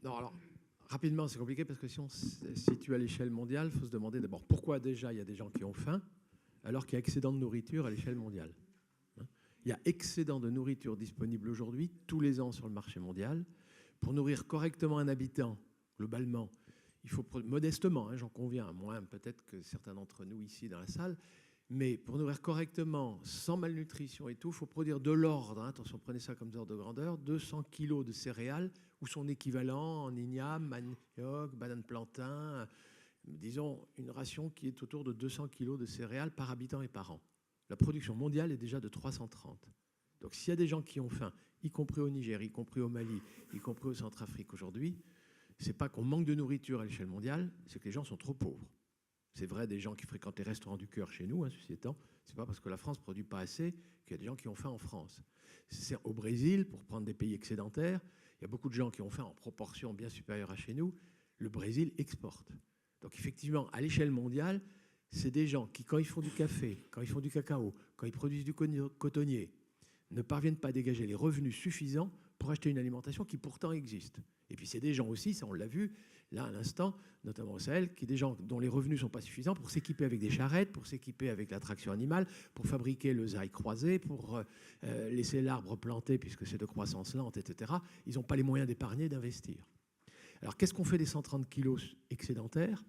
Non, alors, rapidement, c'est compliqué parce que si on se situe à l'échelle mondiale, il faut se demander d'abord pourquoi déjà il y a des gens qui ont faim alors qu'il y a excédent de nourriture à l'échelle mondiale. Hein. Il y a excédent de nourriture disponible aujourd'hui tous les ans sur le marché mondial. Pour nourrir correctement un habitant, globalement, il faut modestement, hein, j'en conviens, moins peut-être que certains d'entre nous ici dans la salle, mais pour nourrir correctement, sans malnutrition et tout, il faut produire de l'ordre, hein, attention, prenez ça comme ordre de grandeur, 200 kilos de céréales ou son équivalent en igname, manioc, banane plantain, disons une ration qui est autour de 200 kilos de céréales par habitant et par an. La production mondiale est déjà de 330. Donc s'il y a des gens qui ont faim, y compris au Niger, y compris au Mali, y compris au Centrafrique aujourd'hui, c'est pas qu'on manque de nourriture à l'échelle mondiale, c'est que les gens sont trop pauvres. C'est vrai des gens qui fréquentent les restaurants du cœur chez nous, hein, ceci étant, c'est pas parce que la France ne produit pas assez qu'il y a des gens qui ont faim en France. C'est au Brésil, pour prendre des pays excédentaires, il y a beaucoup de gens qui ont faim en proportion bien supérieure à chez nous. Le Brésil exporte. Donc effectivement, à l'échelle mondiale, c'est des gens qui, quand ils font du café, quand ils font du cacao, quand ils produisent du cotonnier, ne parviennent pas à dégager les revenus suffisants pour acheter une alimentation qui pourtant existe. Et puis c'est des gens aussi, ça on l'a vu là à l'instant, notamment au Sahel, qui des gens dont les revenus ne sont pas suffisants pour s'équiper avec des charrettes, pour s'équiper avec la traction animale, pour fabriquer le zaï croisé, pour laisser l'arbre planté puisque c'est de croissance lente, etc. Ils n'ont pas les moyens d'épargner, d'investir. Alors qu'est-ce qu'on fait des 130 kilos excédentaires?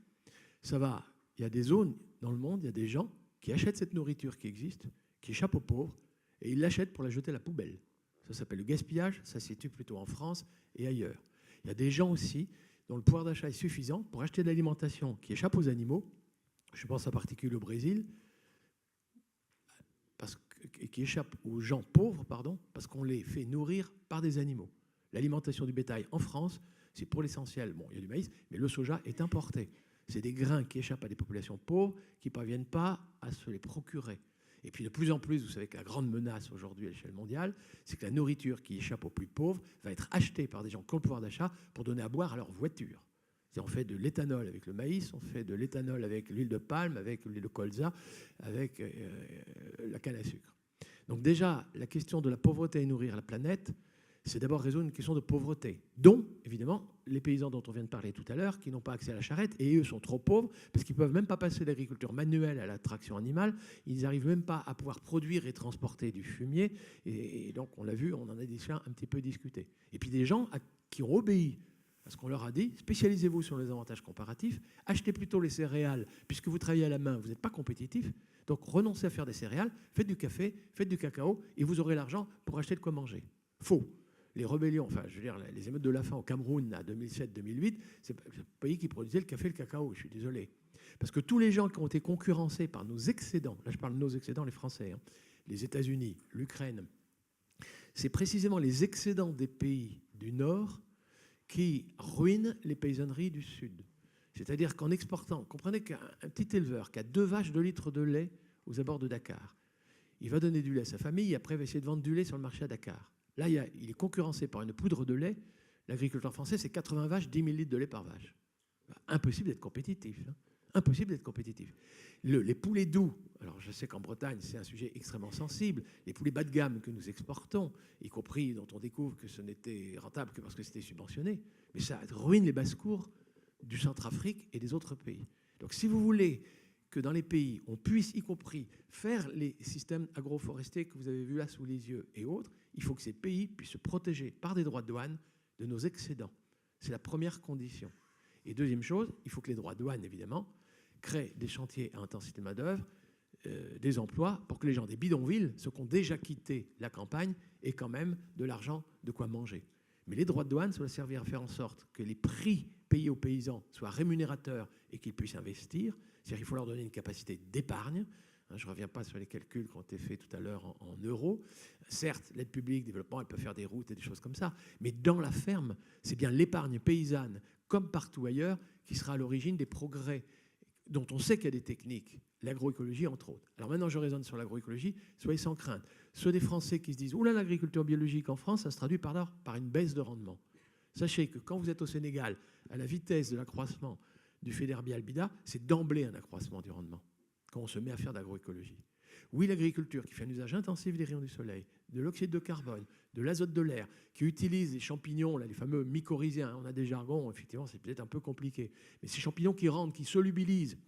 Ça va, il y a des zones dans le monde, il y a des gens qui achètent cette nourriture qui existe, qui échappe aux pauvres, et ils l'achètent pour la jeter à la poubelle. Ça s'appelle le gaspillage, ça se situe plutôt en France et ailleurs. Il y a des gens aussi dont le pouvoir d'achat est suffisant pour acheter de l'alimentation qui échappe aux animaux, je pense en particulier au Brésil, qui échappe aux gens pauvres, pardon, parce qu'on les fait nourrir par des animaux. L'alimentation du bétail en France, c'est pour l'essentiel, bon, il y a du maïs, mais le soja est importé. C'est des grains qui échappent à des populations pauvres qui ne parviennent pas à se les procurer. Et puis de plus en plus, vous savez que la grande menace aujourd'hui à l'échelle mondiale, c'est que la nourriture qui échappe aux plus pauvres va être achetée par des gens qui ont le pouvoir d'achat pour donner à boire à leur voiture. On fait de l'éthanol avec le maïs, on fait de l'éthanol avec l'huile de palme, avec l'huile de colza, avec la canne à sucre. Donc déjà, la question de la pauvreté et nourrir la planète, c'est d'abord résoudre une question de pauvreté, dont, évidemment, les paysans dont on vient de parler tout à l'heure, qui n'ont pas accès à la charrette, et eux sont trop pauvres, parce qu'ils ne peuvent même pas passer de l'agriculture manuelle à la traction animale, ils n'arrivent même pas à pouvoir produire et transporter du fumier, et donc, on l'a vu, on en a déjà un petit peu discuté. Et puis des gens qui ont obéi à ce qu'on leur a dit, spécialisez-vous sur les avantages comparatifs, achetez plutôt les céréales, puisque vous travaillez à la main, vous n'êtes pas compétitif, donc renoncez à faire des céréales, faites du café, faites du cacao, et vous aurez l'argent pour acheter de quoi manger. Faux. Les rébellions, enfin, je veux dire, les émeutes de la faim au Cameroun à 2007-2008, c'est le pays qui produisait le café et le cacao, je suis désolé. Parce que tous les gens qui ont été concurrencés par nos excédents, là je parle de nos excédents, les Français, hein, les États-Unis, l'Ukraine, c'est précisément les excédents des pays du Nord qui ruinent les paysanneries du Sud. C'est-à-dire qu'en exportant, comprenez qu'un petit éleveur qui a 2 vaches, 2 litres de lait aux abords de Dakar, il va donner du lait à sa famille et après il va essayer de vendre du lait sur le marché à Dakar. Là, il est concurrencé par une poudre de lait. L'agriculteur français, c'est 80 vaches, 10 000 litres de lait par vache. Impossible d'être compétitif. Hein. Impossible d'être compétitif. Les poulets doux, alors je sais qu'en Bretagne, c'est un sujet extrêmement sensible. Les poulets bas de gamme que nous exportons, y compris dont on découvre que ce n'était rentable que parce que c'était subventionné, mais ça ruine les basses-cours du Centrafrique et des autres pays. Donc si vous voulez que dans les pays, on puisse, y compris, faire les systèmes agroforestiers que vous avez vus là sous les yeux et autres, il faut que ces pays puissent se protéger par des droits de douane de nos excédents. C'est la première condition. Et deuxième chose, il faut que les droits de douane, évidemment, créent des chantiers à intensité de main-d'œuvre, des emplois, pour que les gens des bidonvilles, ceux qui ont déjà quitté la campagne, aient quand même de l'argent, de quoi manger. Mais les droits de douane, ça doit servir à faire en sorte que les prix payés aux paysans soient rémunérateurs et qu'ils puissent investir. C'est-à-dire qu'il faut leur donner une capacité d'épargne. Je ne reviens pas sur les calculs qui ont été faits tout à l'heure en euros. Certes, l'aide publique, développement, elle peut faire des routes et des choses comme ça. Mais dans la ferme, c'est bien l'épargne paysanne, comme partout ailleurs, qui sera à l'origine des progrès dont on sait qu'il y a des techniques. L'agroécologie, entre autres. Alors maintenant, je raisonne sur l'agroécologie. Soyez sans crainte. Ceux des Français qui se disent « Oula, l'agriculture biologique en France, ça se traduit par une baisse de rendement ». Sachez que quand vous êtes au Sénégal, à la vitesse de l'accroissement du Fédérbia albida, c'est d'emblée un accroissement du rendement quand on se met à faire d'agroécologie. Oui, l'agriculture qui fait un usage intensif des rayons du soleil, de l'oxyde de carbone, de l'azote de l'air, qui utilise les champignons, là, les fameux mycorhiziens, on a des jargons, effectivement, c'est peut-être un peu compliqué, mais ces champignons qui rentrent, qui solubilisent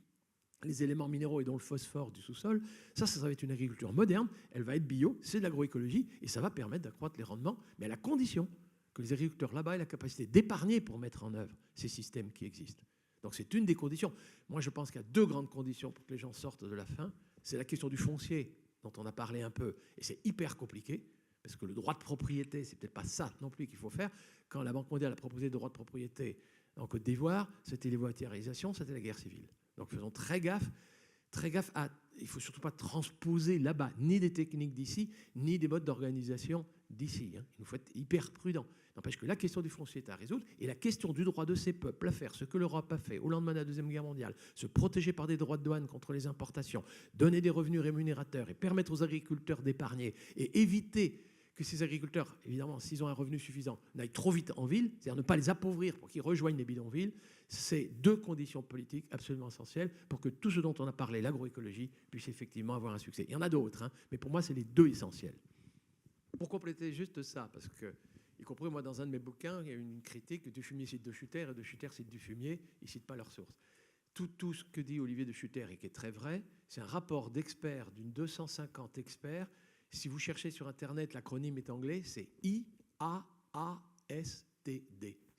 les éléments minéraux et dont le phosphore du sous-sol, ça va être une agriculture moderne, elle va être bio, c'est de l'agroécologie, et ça va permettre d'accroître les rendements, mais à la condition que les agriculteurs là-bas aient la capacité d'épargner pour mettre en œuvre ces systèmes qui existent. Donc c'est une des conditions. Moi, je pense qu'il y a deux grandes conditions pour que les gens sortent de la faim. C'est la question du foncier, dont on a parlé un peu, et c'est hyper compliqué, parce que le droit de propriété, c'est peut-être pas ça non plus qu'il faut faire. Quand la Banque mondiale a proposé le droit de propriété en Côte d'Ivoire, c'était l'évoitérisation, c'était la guerre civile. Donc faisons très gaffe à... Il ne faut surtout pas transposer là-bas ni des techniques d'ici, ni des modes d'organisation d'ici. Il nous faut être hyper prudent. N'empêche que la question du foncier est à résoudre, et la question du droit de ces peuples à faire ce que l'Europe a fait au lendemain de la Deuxième Guerre mondiale, se protéger par des droits de douane contre les importations, donner des revenus rémunérateurs et permettre aux agriculteurs d'épargner et éviter que ces agriculteurs, évidemment, s'ils ont un revenu suffisant, n'aillent trop vite en ville, c'est-à-dire ne pas les appauvrir pour qu'ils rejoignent les bidonvilles, c'est deux conditions politiques absolument essentielles pour que tout ce dont on a parlé, l'agroécologie, puisse effectivement avoir un succès. Il y en a d'autres, mais pour moi, c'est les deux essentiels. Pour compléter juste ça, parce que, y compris moi, dans un de mes bouquins, il y a une critique du fumier cite de Schutter et de Schutter cite du fumier, ils ne citent pas leurs sources. Tout ce que dit Olivier de Schutter et qui est très vrai, c'est un rapport d'experts, d'une 250 experts. Si vous cherchez sur Internet, l'acronyme est anglais, c'est IAASTD.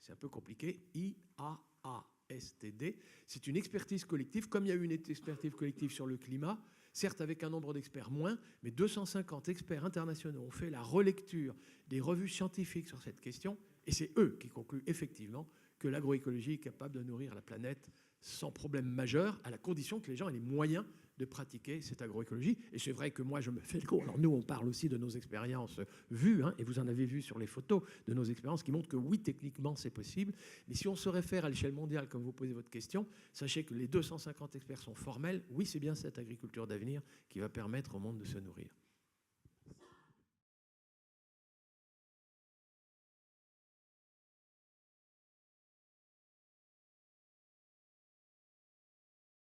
C'est un peu compliqué, IAASTD. C'est une expertise collective, comme il y a eu une expertise collective sur le climat, certes avec un nombre d'experts moins, mais 250 experts internationaux ont fait la relecture des revues scientifiques sur cette question, et c'est eux qui concluent effectivement que l'agroécologie est capable de nourrir la planète sans problème majeur, à la condition que les gens aient les moyens de pratiquer cette agroécologie. Et c'est vrai que moi, je me fais le coup. Alors nous, on parle aussi de nos expériences vues, et vous en avez vu sur les photos, de nos expériences qui montrent que oui, techniquement, c'est possible. Mais si on se réfère à l'échelle mondiale, comme vous posez votre question, sachez que les 250 experts sont formels. Oui, c'est bien cette agriculture d'avenir qui va permettre au monde de se nourrir.